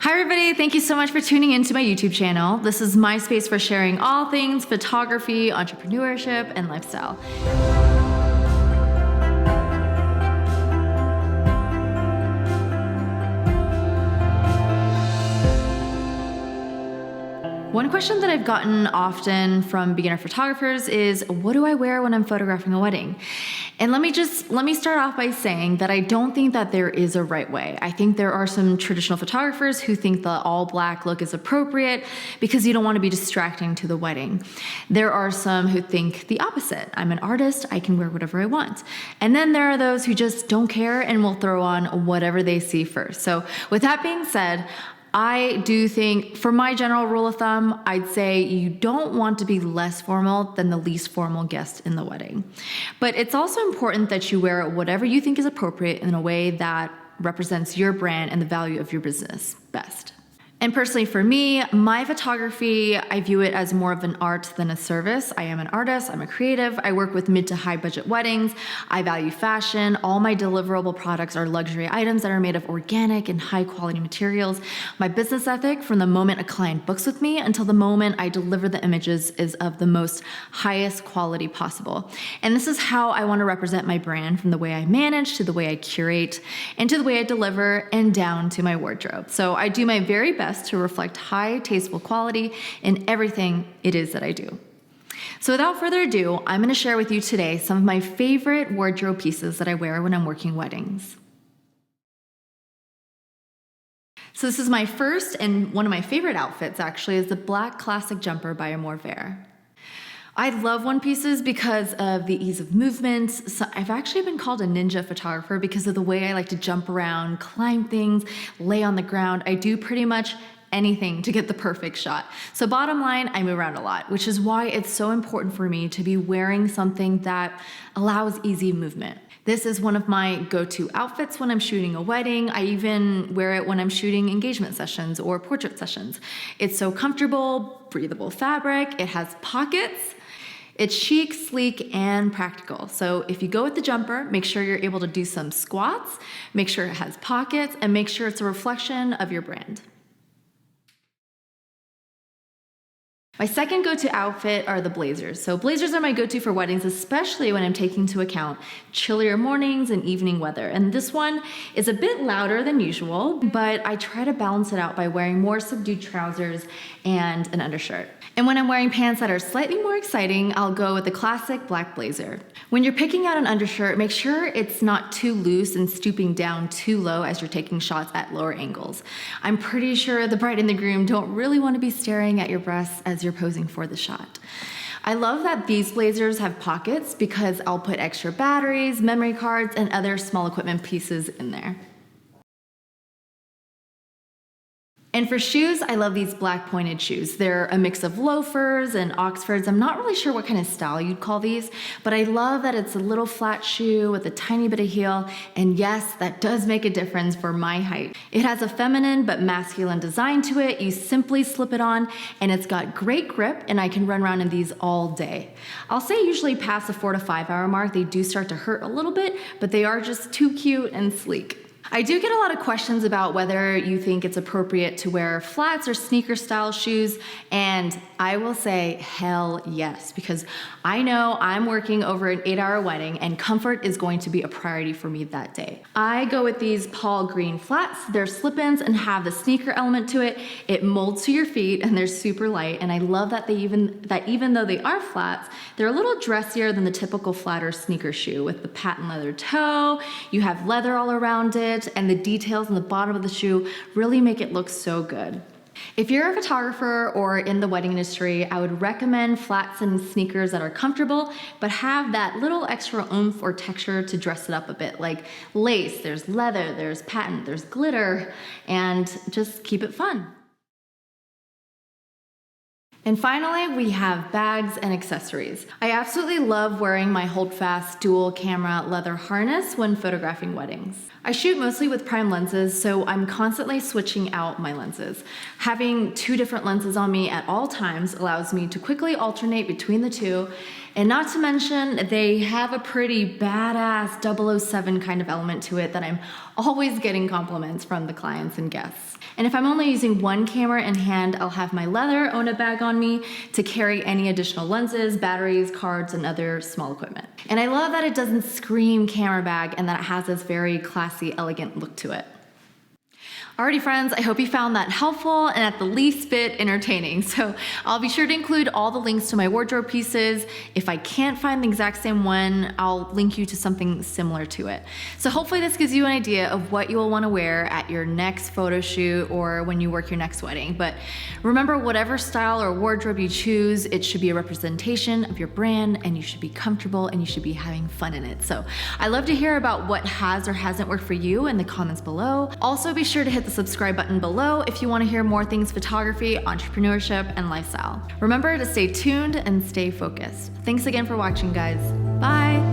Hi everybody, thank you so much for tuning into my YouTube channel. This is my space for sharing all things photography, entrepreneurship, and lifestyle. One question that I've gotten often from beginner photographers is, what do I wear when I'm photographing a wedding? And let me start off by saying that I don't think that there is a right way. I think there are some traditional photographers who think the all black look is appropriate because you don't want to be distracting to the wedding. There are some who think the opposite. I'm an artist, I can wear whatever I want. And then there are those who just don't care and will throw on whatever they see first. So with that being said, I do think, for my general rule of thumb, I'd say you don't want to be less formal than the least formal guest in the wedding. But it's also important that you wear whatever you think is appropriate in a way that represents your brand and the value of your business best. And personally for me, my photography, I view it as more of an art than a service. I am an artist, I'm a creative, I work with mid to high budget weddings, I value fashion, all my deliverable products are luxury items that are made of organic and high quality materials. My business ethic, from the moment a client books with me until the moment I deliver the images, is of the most highest quality possible. And this is how I want to represent my brand, from the way I manage to the way I curate and to the way I deliver and down to my wardrobe. So I do my very best to reflect high, tasteful quality in everything it is that I do. So without further ado, I'm going to share with you today some of my favorite wardrobe pieces that I wear when I'm working weddings. So this is my first and one of my favorite outfits, actually, is the black classic jumper by Amour Vert. I love one pieces because of the ease of movement. So I've actually been called a ninja photographer because of the way I like to jump around, climb things, lay on the ground. I do pretty much anything to get the perfect shot. So bottom line, I move around a lot, which is why it's so important for me to be wearing something that allows easy movement. This is one of my go-to outfits when I'm shooting a wedding. I even wear it when I'm shooting engagement sessions or portrait sessions. It's so comfortable, breathable fabric, it has pockets. It's chic, sleek, and practical. So if you go with the jumper, make sure you're able to do some squats, make sure it has pockets, and make sure it's a reflection of your brand. My second go-to outfit are the blazers. So blazers are my go-to for weddings, especially when I'm taking into account chillier mornings and evening weather. And this one is a bit louder than usual, but I try to balance it out by wearing more subdued trousers and an undershirt. And when I'm wearing pants that are slightly more exciting, I'll go with the classic black blazer. When you're picking out an undershirt, make sure it's not too loose and stooping down too low as you're taking shots at lower angles. I'm pretty sure the bride and the groom don't really want to be staring at your breasts as you're posing for the shot. I love that these blazers have pockets because I'll put extra batteries, memory cards, and other small equipment pieces in there. And for shoes, I love these black pointed shoes. They're a mix of loafers and Oxfords. I'm not really sure what kind of style you'd call these, but I love that it's a little flat shoe with a tiny bit of heel. And yes, that does make a difference for my height. It has a feminine but masculine design to it. You simply slip it on and it's got great grip, and I can run around in these all day. I'll say usually past the 4 to 5 hour mark, they do start to hurt a little bit, but they are just too cute and sleek. I do get a lot of questions about whether you think it's appropriate to wear flats or sneaker style shoes, and I will say hell yes, because I know I'm working over an 8-hour wedding and comfort is going to be a priority for me that day. I go with these Paul green flats. They're slip-ins and have the sneaker element to it. It molds to your feet and they're super light, and I love that even though they are flats, they're a little dressier than the typical flat or sneaker shoe. With the patent leather toe, you have leather all around it, and the details on the bottom of the shoe really make it look so good. If you're a photographer or in the wedding industry, I would recommend flats and sneakers that are comfortable, but have that little extra oomph or texture to dress it up a bit, like lace, there's leather, there's patent, there's glitter, and just keep it fun. And finally, we have bags and accessories. I absolutely love wearing my Holdfast dual camera leather harness when photographing weddings. I shoot mostly with prime lenses, so I'm constantly switching out my lenses. Having 2 different lenses on me at all times allows me to quickly alternate between the two, And not to mention, they have a pretty badass 007 kind of element to it that I'm always getting compliments from the clients and guests. And if I'm only using one camera in hand, I'll have my leather Ona bag on me to carry any additional lenses, batteries, cards, and other small equipment. And I love that it doesn't scream camera bag and that it has this very classy, elegant look to it. Alrighty friends, I hope you found that helpful and at the least bit entertaining. So I'll be sure to include all the links to my wardrobe pieces. If I can't find the exact same one, I'll link you to something similar to it. So hopefully this gives you an idea of what you'll want to wear at your next photo shoot or when you work your next wedding. But remember, whatever style or wardrobe you choose, it should be a representation of your brand and you should be comfortable and you should be having fun in it. So I love to hear about what has or hasn't worked for you in the comments below. Also be sure to hit the subscribe button below if you want to hear more things photography, entrepreneurship, and lifestyle. Remember to stay tuned and stay focused. Thanks again for watching, guys. Bye.